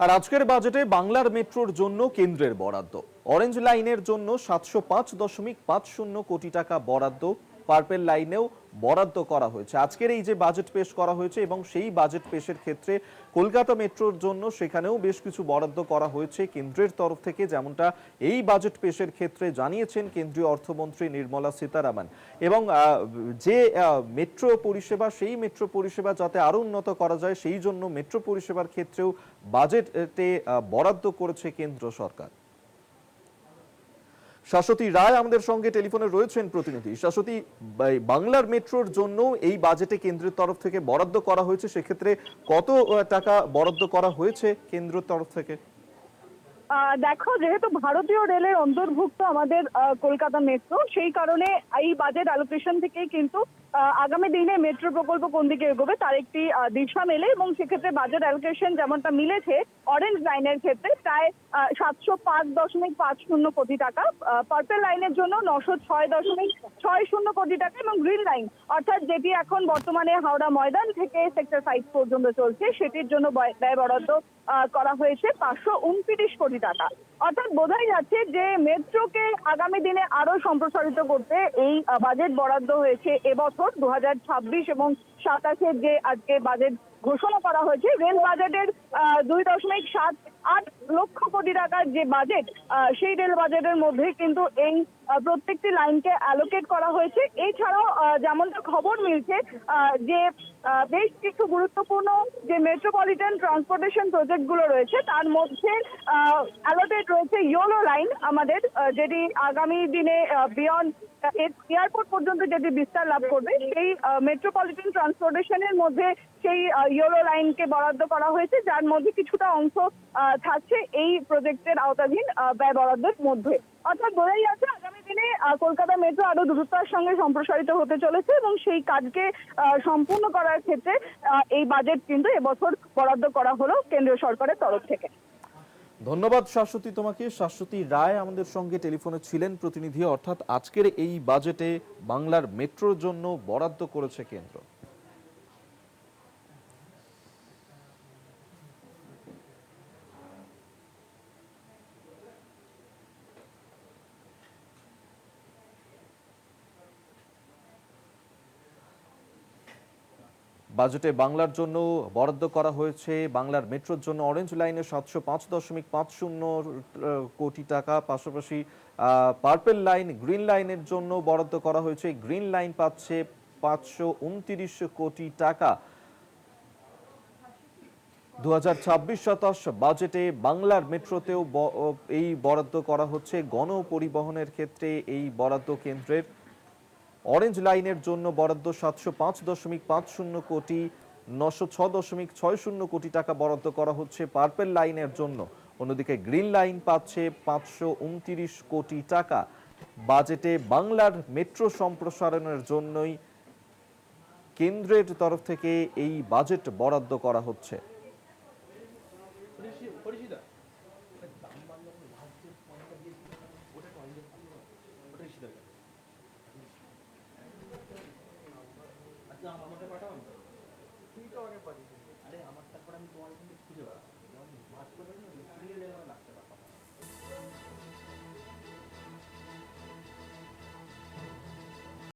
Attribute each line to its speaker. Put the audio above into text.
Speaker 1: আর আজকের বাজেটে বাংলার মেট্রোর জন্য কেন্দ্রের বরাদ্দ, অরেঞ্জ লাইনের জন্য ৭০৫.৫০ কোটি টাকা বরাদ্দ, পার্পেল লাইনেও বরাদ্দ করা হয়েছে। আজকের এই যে বাজেট পেশ করা হয়েছে এবং সেই বাজেট পেশের ক্ষেত্রে কলকাতা মেট্রোর জন্য সেখানেও বেশ কিছু বরাদ্দ করা হয়েছে কেন্দ্রের তরফ থেকে, যেমনটা এই বাজেট পেশের ক্ষেত্রে জানিয়েছেন কেন্দ্রীয় অর্থমন্ত্রী নির্মলা সীতারামন। এবং যে মেট্রো পরিষেবা, সেই মেট্রো পরিষেবা যাতে আরো উন্নত করা যায়, সেই জন্য মেট্রো পরিষেবার ক্ষেত্রেও বাজেটে বরাদ্দ করেছে কেন্দ্র সরকার। শাশ্বতী রায় আমাদের সঙ্গে টেলিফোনে রয়েছেন প্রতিনিধি। শাশ্বতী, বাংলার মেট্রোর জন্য এই বাজেটে কেন্দ্রের তরফ থেকে বরাদ্দ করা হয়েছে, সেক্ষেত্রে কত টাকা বরাদ্দ করা হয়েছে কেন্দ্রের তরফ থেকে?
Speaker 2: দেখো, যেহেতু ভারতীয় রেলের অন্তর্ভুক্ত আমাদের কলকাতা মেট্রো, সেই কারণে এই বাজেট অ্যালোকেশন থেকেই কিন্তু আগামী দিনে মেট্রো প্রকল্প কোন দিকে এগোবে তার একটি দিশা মেলে, এবং সেক্ষেত্রে বাজেট অ্যালোকেশন যেমনটা মিলেছে অরেঞ্জ লাইনের ক্ষেত্রে প্রায় ৭০৫.৫০ কোটি টাকা, পার্পেল লাইনের জন্য ৯০৬.৬০ কোটি টাকা, এবং গ্রিন লাইন অর্থাৎ যেটি এখন বর্তমানে হাওড়া ময়দান থেকে সেক্টর 5 পর্যন্ত চলছে, সেটির জন্য ব্যয় বরাদ্দ করা হয়েছে ৫২৯ কোটি টাকা। অর্থাৎ বোঝাই যাচ্ছে যে মেট্রোকে আগামী দিনে আরো সম্প্রসারিত করতে এই বাজেট বরাদ্দ হয়েছে এবছর ২০২৬ এবং ২৭-এর যে আজকে বাজেট ঘোষণা করা হয়েছে। রেল বাজেটের ২.৭৮ লক্ষ কোটি টাকার যে বাজেট, সেই রেল বাজেটের মধ্যে কিন্তু এই প্রত্যেকটি লাইনকে অ্যালোকেট করা হয়েছে। এছাড়াও যেমনটা খবর মিলছে যে বেশ কিছু গুরুত্বপূর্ণ যে মেট্রোপলিটন ট্রান্সপোর্টেশন প্রজেক্ট গুলো রয়েছে তার মধ্যে অ্যালোকেট রয়েছে ইয়োলো লাইন আমাদের, যেটি আগামী দিনে বিয়ন্ড এয়ারপোর্ট পর্যন্ত যেটি বিস্তার লাভ করবে, সেই মেট্রোপলিটন ট্রান্সপোর্টেশনের মধ্যে সেই ইয়োলো লাইনকে বরাদ্দ করা হয়েছে, যার মধ্যে কিছুটা অংশ থাকছে এই প্রজেক্টের আওতাধীন ব্যয় বরাদ্দের মধ্যে। অর্থাৎ বোঝাই যাচ্ছে আগামী দিনে কলকাতা মেট্রো আরো দ্রুততার সঙ্গে সম্প্রসারিত হতে চলেছে, এবং সেই কাজকে সম্পূর্ণ করার ক্ষেত্রে এই বাজেট কিন্তু এবছর বরাদ্দ করা হলো কেন্দ্রীয় সরকারের তরফ থেকে।
Speaker 1: ধন্যবাদ শাশ্বতী তোমাকে। শাশ্বতী রায় আমাদের সঙ্গে টেলিফোনে ছিলেন প্রতিনিধি। অর্থাৎ আজকের এই বাজেটে বাংলার মেট্রোর জন্য বরাদ্দ করেছে কেন্দ্র। বাজেটে বাংলার জন্য বরাদ্দ করা হয়েছে, বাংলার মেট্রোর জন্য অরেঞ্জ লাইনে ৭০৫.৫০ কোটি টাকা, পাশাপাশি পার্পেল লাইন, গ্রিন লাইনের জন্য বরাদ্দ করা হয়েছে। গ্রিন লাইন পাচ্ছে ৫২৯ কোটি টাকা। ২০২৬-২৭ বাজেটে বাংলার মেট্রোতেও এই বরাদ্দ করা হচ্ছে। গণপরিবহনের ক্ষেত্রে এই বরাদ্দ কেন্দ্রের। অরেঞ্জ লাইনের জন্য বরাদ্দ ৭০৫.৫০ কোটি, ৯০৬.৬০ কোটি টাকা বরাদ্দ করা হচ্ছে পার্পেল লাইনের জন্য। অন্যদিকে গ্রিন লাইন পাচ্ছে ৫২৯ কোটি টাকা। বাজেটে বাংলার মেট্রো সম্প্রসারণের জন্যই কেন্দ্রের তরফ থেকে এই বাজেট বরাদ্দ করা হচ্ছে।
Speaker 3: আমাকে পাঠাও, তুই তো আগে পাঠিয়েছিস। আরে আমার তারপর আমি তোমার কিন্তু খুঁজে বেড়াবো, ভাত করে